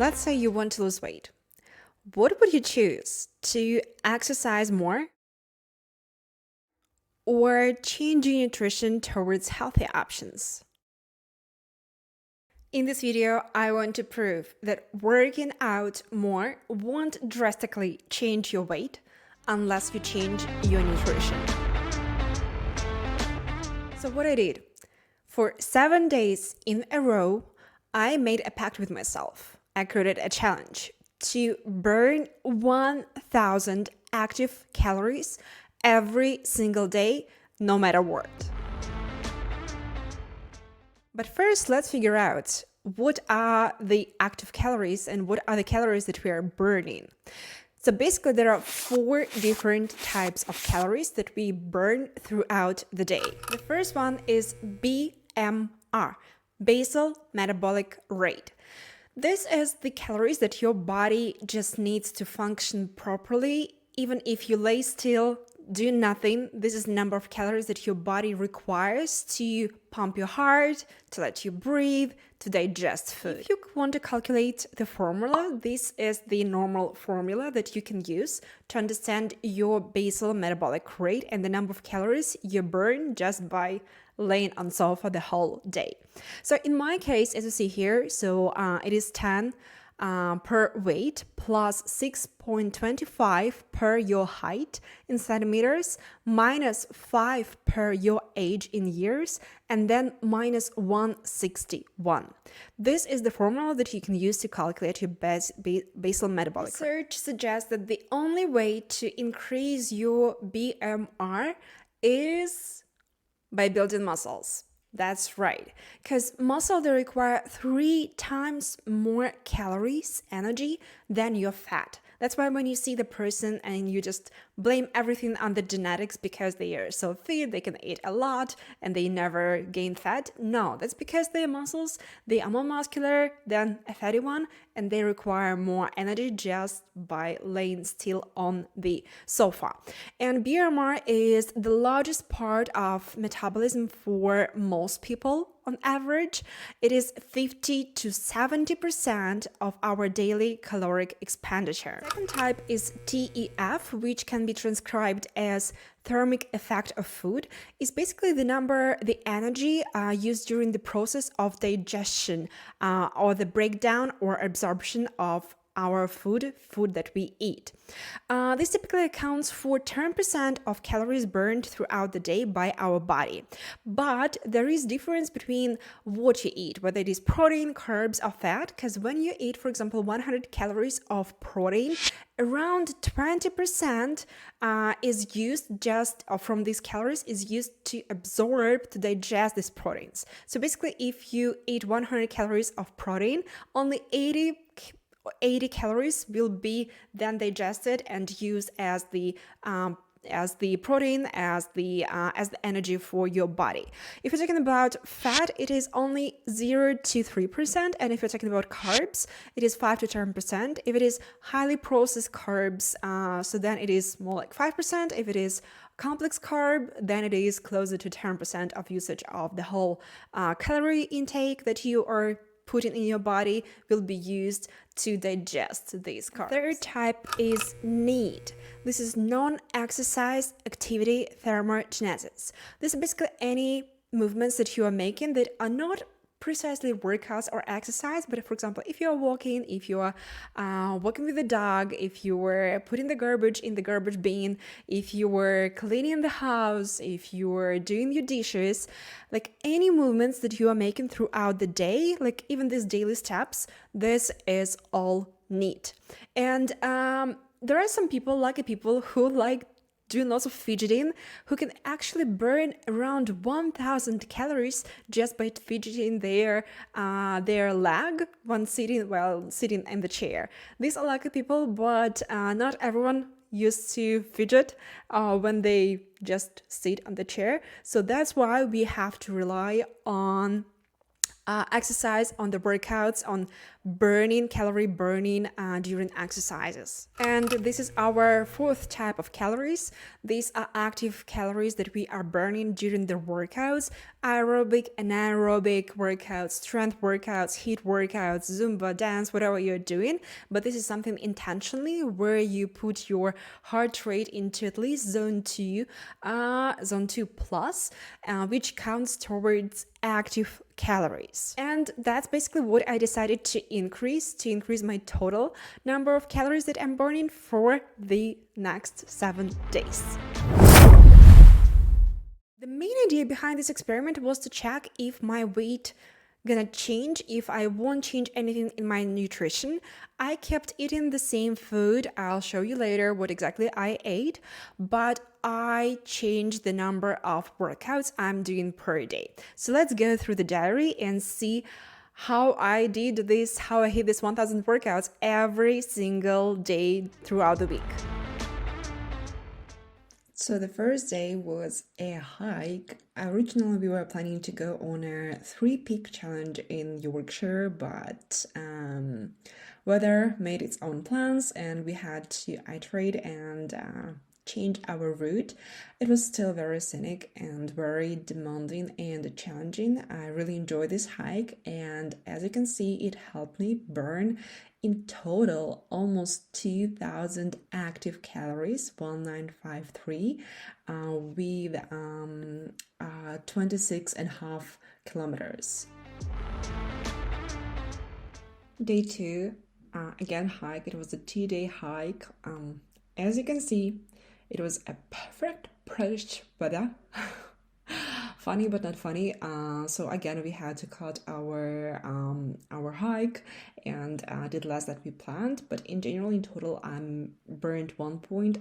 Let's say you want to lose weight. What would you choose? To exercise more or change your nutrition towards healthier options? In this video, I want to prove that working out more won't drastically change your weight unless you change your nutrition. So what I did, for 7 days in a row, I made a pact with myself. I created a challenge to burn 1,000 active calories every single day, no matter what. But first, let's figure out what are the active calories and what are the calories that we are burning. So basically, there are 4 different types of calories that we burn throughout the day. The first one is BMR, basal metabolic rate. This is the calories that your body just needs to function properly. Even if you lay still, do nothing, this is the number of calories that your body requires to pump your heart, to let you breathe, to digest food. If you want to calculate the formula, this is the normal formula that you can use to understand your basal metabolic rate and the number of calories you burn just by laying on sofa the whole day. So in my case, as you see here, it is 10 per weight plus 6.25 per your height in centimeters, minus 5 per your age in years, and then minus 161. This is the formula that you can use to calculate your basal metabolic rate. Research suggests that the only way to increase your BMR is by building muscles. That's right, because muscle, they require 3 times more calories, energy, than your fat. That's why when you see the person and you just blame everything on the genetics because they are so fit, they can eat a lot, and they never gain fat. No, that's because their muscles, they are more muscular than a fatty one, and they require more energy just by laying still on the sofa. And BMR is the largest part of metabolism for most people. On average, it is 50 to 70% of our daily caloric expenditure. The second type is TEF, which can be transcribed as thermic effect of food. Is basically the energy used during the process of digestion or the breakdown or absorption of our food that we eat. This typically accounts for 10% of calories burned throughout the day by our body. But there is difference between what you eat, whether it is protein, carbs, or fat, because when you eat, for example, 100 calories of protein, around 20% is used from these calories is used to absorb, to digest these proteins. So basically, if you eat 100 calories of protein, only 80 calories will be then digested and used as the protein, as the energy for your body. If you're talking about fat, it is only 0 to 3%, and if you're talking about carbs, it is 5 to 10%. If it is highly processed carbs, so then it is more like 5%. If it is complex carb, then it is closer to 10% of usage of the whole calorie intake that you are putting in your body will be used to digest these carbs. Third type is NEAT. This is non-exercise activity thermogenesis. This is basically any movements that you are making that are not precisely workouts or exercise, but for example, if you're walking, if you're walking with the dog, if you were putting the garbage in the garbage bin, if you were cleaning the house, if you were doing your dishes, like any movements that you are making throughout the day, like even these daily steps, this is all NEAT. And there are some people, lucky people, who like doing lots of fidgeting, who can actually burn around 1,000 calories just by fidgeting their leg while sitting in the chair. These are lucky people, but not everyone used to fidget when they just sit on the chair. So that's why we have to rely on exercise, on the workouts, on calorie burning during exercises. And this is our fourth type of calories. These are active calories that we are burning during the workouts: aerobic, anaerobic workouts, strength workouts, heat workouts, Zumba, dance, whatever you're doing. But this is something intentionally where you put your heart rate into at least zone 2 plus, which counts towards active calories. And that's basically what I decided to increase my total number of calories that I'm burning for the next 7 days. The main idea behind this experiment was to check if my weight gonna change, if I won't change anything in my nutrition. I kept eating the same food. I'll show you later what exactly I ate, but I changed the number of workouts I'm doing per day. So let's go through the diary and see how I did this, how I hit this 1000 workouts every single day throughout the week. So the first day was a hike. Originally, we were planning to go on a 3-peak challenge in Yorkshire, but weather made its own plans and we had to iterate and change our route. It was still very scenic and very demanding and challenging. I really enjoyed this hike, and as you can see, it helped me burn in total almost 2000 active calories, 1953, with 26.5 kilometers. Day 2, again hike. It was a 2-day hike. As you can see, it was a perfect British weather. Funny but not funny. So again, we had to cut our hike and did less than we planned. But in general, in total, I burned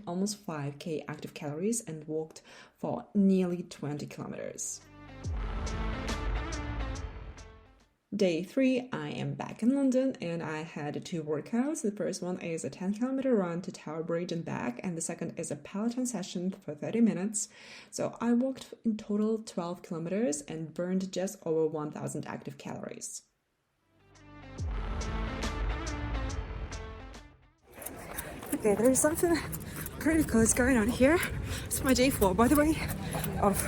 almost 5k active calories and walked for nearly 20 kilometers. Day 3, I am back in London and I had 2 workouts. The first one is a 10-kilometer run to Tower Bridge and back, and the second is a Peloton session for 30 minutes. So I walked in total 12 kilometers and burned just over 1000 active calories. Okay, there is something pretty cool going on here. It's my day 4, by the way, of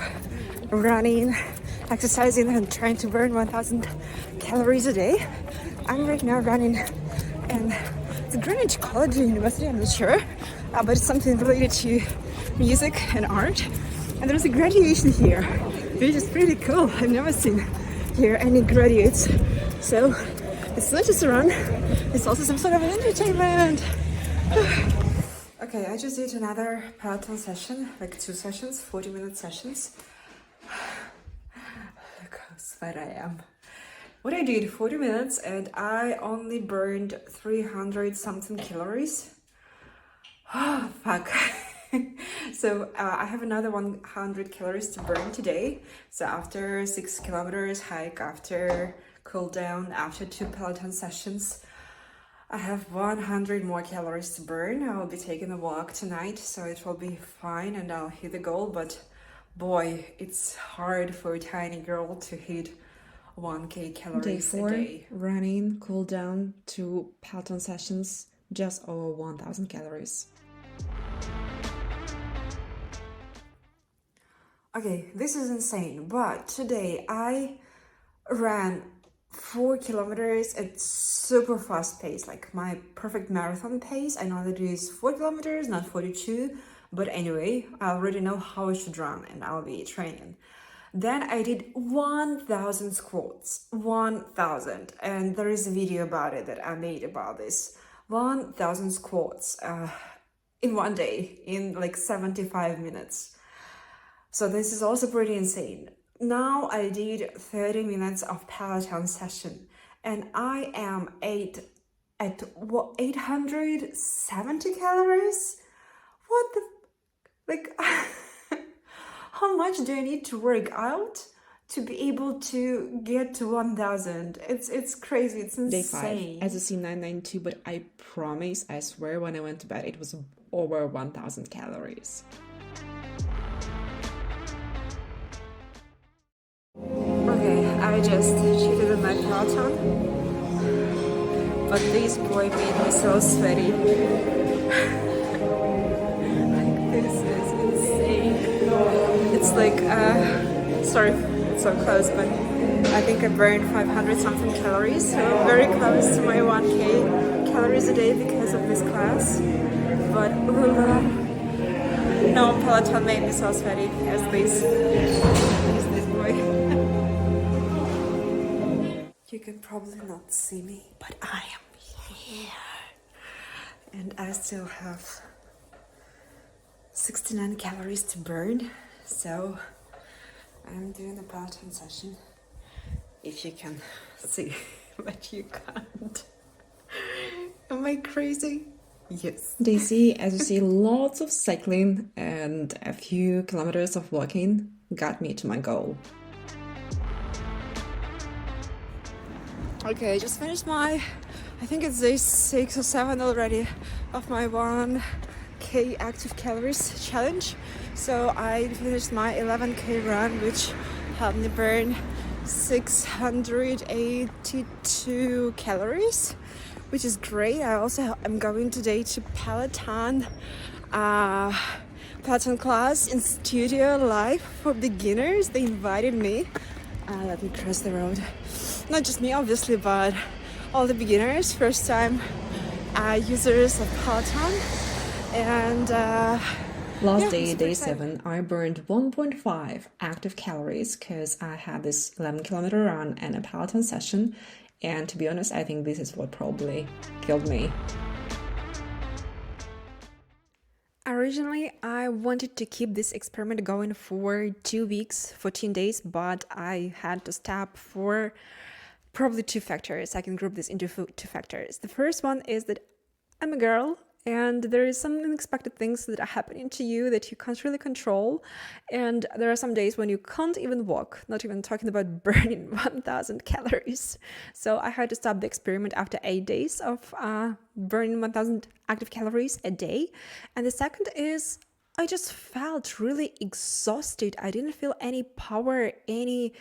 running, exercising, and trying to burn 1000 calories a day. I'm right now running in the Greenwich College University, I'm not sure, but it's something related to music and art. And there's a graduation here, which is pretty cool. I've never seen here any graduates. So it's not just a run, it's also some sort of an entertainment. Okay, I just did another Peloton session, like 2 sessions, 40-minute sessions. Look how sweaty I am. What I did, 40 minutes, and I only burned 300 something calories. Oh, fuck. So I have another 100 calories to burn today. So after 6 kilometers hike, after cool down, after 2 Peloton sessions, I have 100 more calories to burn. I will be taking a walk tonight, so it will be fine and I'll hit the goal. But boy, it's hard for a tiny girl to hit 1k calories Day 4, a day. Running, cool down, 2 Peloton sessions, just over 1000 calories. Okay, this is insane, but today I ran 4 kilometers at super fast pace, like my perfect marathon pace. I know that it is 4 kilometers, not 42, but anyway, I already know how I should run and I'll be training. Then I did 1000 squats, 1000, and there is a video about it that I made about this. 1000 squats in one day, in like 75 minutes. So this is also pretty insane. Now I did 30 minutes of Peloton session and I am at 870 calories? What the, like, how much do I need to work out to be able to get to 1000? It's crazy, it's insane. Day 5, as a C992, but I promise, I swear, when I went to bed, it was over 1000 calories. Okay, I just cheated on my Peloton, but this boy made me so sweaty. Like, this is insane. It's like, sorry, it's so close, but I think I burned 500 something calories, so very close to my 1k calories a day because of this class. But no Peloton made me so sweaty as this boy. You can probably not see me, but I am here. And I still have 69 calories to burn, so I'm doing a Peloton session. If you can see, but you can't. Am I crazy? Yes. Daisy, as you see, lots of cycling and a few kilometers of walking got me to my goal. Okay, I just finished I think it's day 6 or 7 already of my 1k active calories challenge. So I finished my 11k run, which helped me burn 682 calories, which is great. I'm going today to Peloton class in Studio live for beginners. They invited me. Let me cross the road. Not just me, obviously, but all the beginners, first time users of Peloton. And Last day, day 7, I burned 1.5 active calories because I had this 11-kilometer run and a Peloton session. And to be honest, I think this is what probably killed me. Originally, I wanted to keep this experiment going for 2 weeks, 14 days, but I had to stop for probably 2 factors. I can group this into 2 factors. The first one is that I'm a girl, and there is some unexpected things that are happening to you that you can't really control. And there are some days when you can't even walk, not even talking about burning 1,000 calories. So I had to stop the experiment after 8 days of burning 1,000 active calories a day. And the second is I just felt really exhausted. I didn't feel any power, any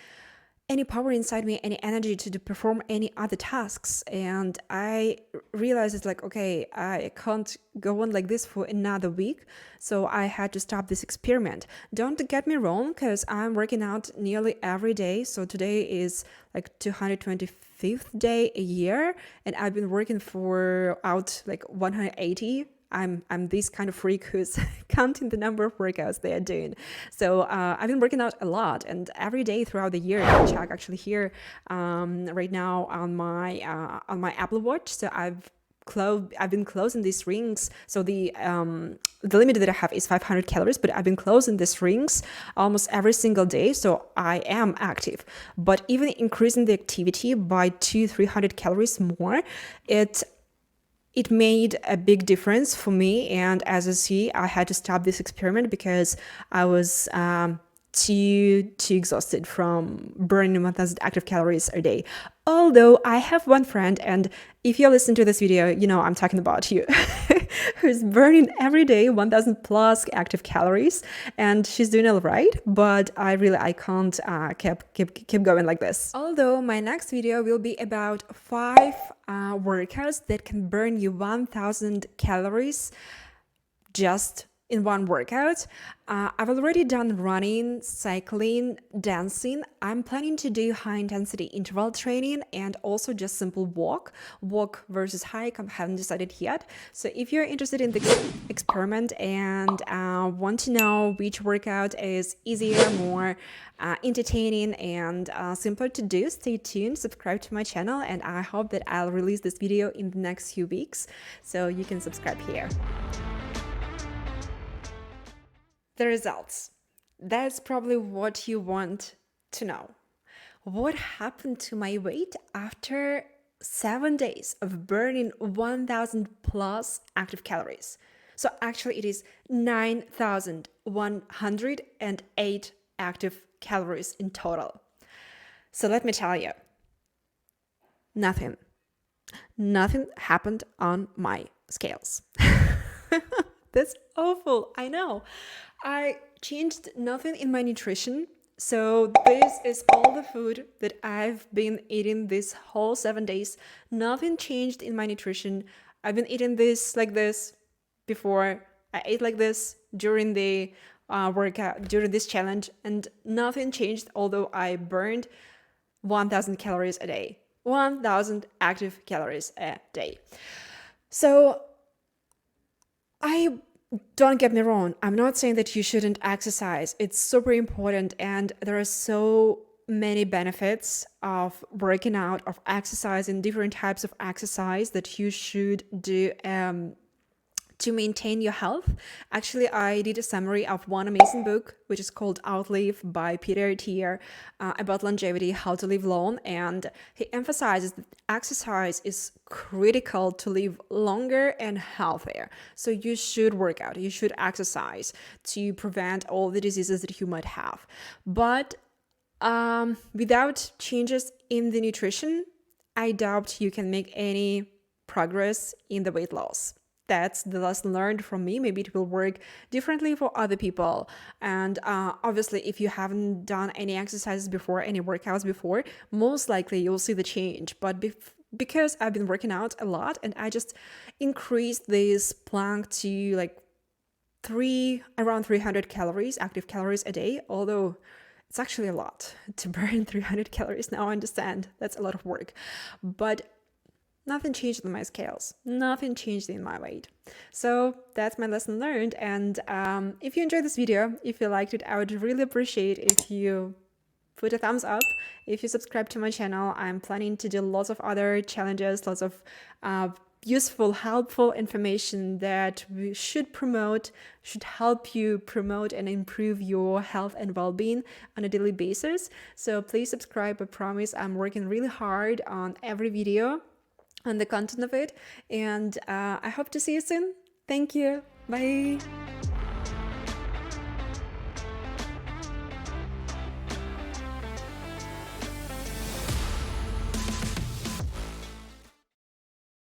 power inside me, any energy to perform any other tasks. And I realized it's like, okay, I can't go on like this for another week. So I had to stop this experiment. Don't get me wrong, because I'm working out nearly every day. So today is like 225th day a year. And I've been working for out like 180. I'm this kind of freak who's counting the number of workouts they are doing. So I've been working out a lot, and every day throughout the year, I check actually here right now on my Apple Watch. So I've been closing these rings. So the limit that I have is 500 calories, but I've been closing these rings almost every single day. So I am active, but even increasing the activity by 200-300 calories more, it made a big difference for me. And as you see, I had to stop this experiment because I was too exhausted from burning 1,000 active calories a day. Although I have one friend, and if you listen to this video, you know I'm talking about you, who's burning every day 1,000 plus active calories, and she's doing all right. But I can't keep going like this. Although my next video will be about 5 workouts that can burn you 1,000 calories just in one workout. I've already done running, cycling, dancing. I'm planning to do high intensity interval training and also just simple walk versus hike. I haven't decided yet. So if you're interested in the experiment and want to know which workout is easier, more entertaining, and simpler to do, stay tuned, subscribe to my channel, and I hope that I'll release this video in the next few weeks, so you can subscribe here. The results. That's probably what you want to know. What happened to my weight after 7 days of burning 1,000 plus active calories? So actually it is 9,108 active calories in total. So let me tell you, nothing happened on my scales. That's awful, I know. I changed nothing in my nutrition. So this is all the food that I've been eating this whole 7 days. Nothing changed in my nutrition. I've been eating this like this before. I ate like this during the workout, during this challenge, and nothing changed, although I burned 1,000 calories a day. 1,000 active calories a day. So I don't get me wrong, I'm not saying that you shouldn't exercise. It's super important, and there are so many benefits of working out, of exercising, different types of exercise that you should do to maintain your health. Actually, I did a summary of one amazing book, which is called Outlive by Peter Thiel, about longevity, how to live long. And he emphasizes that exercise is critical to live longer and healthier. So you should work out, you should exercise to prevent all the diseases that you might have. But without changes in the nutrition, I doubt you can make any progress in the weight loss. That's the lesson learned from me. Maybe it will work differently for other people. And obviously, if you haven't done any exercises before, any workouts before, most likely you'll see the change. But because I've been working out a lot, and I just increased this plank to like around 300 calories, active calories a day, although it's actually a lot to burn 300 calories. Now I understand that's a lot of work, but nothing changed in my scales. Nothing changed in my weight. So that's my lesson learned. And if you enjoyed this video, if you liked it, I would really appreciate if you put a thumbs up. If you subscribe to my channel, I'm planning to do lots of other challenges, lots of useful, helpful information that we should help you promote and improve your health and well-being on a daily basis. So please subscribe. I promise I'm working really hard on every video, on the content of it, and I hope to see you soon. Thank you. Bye.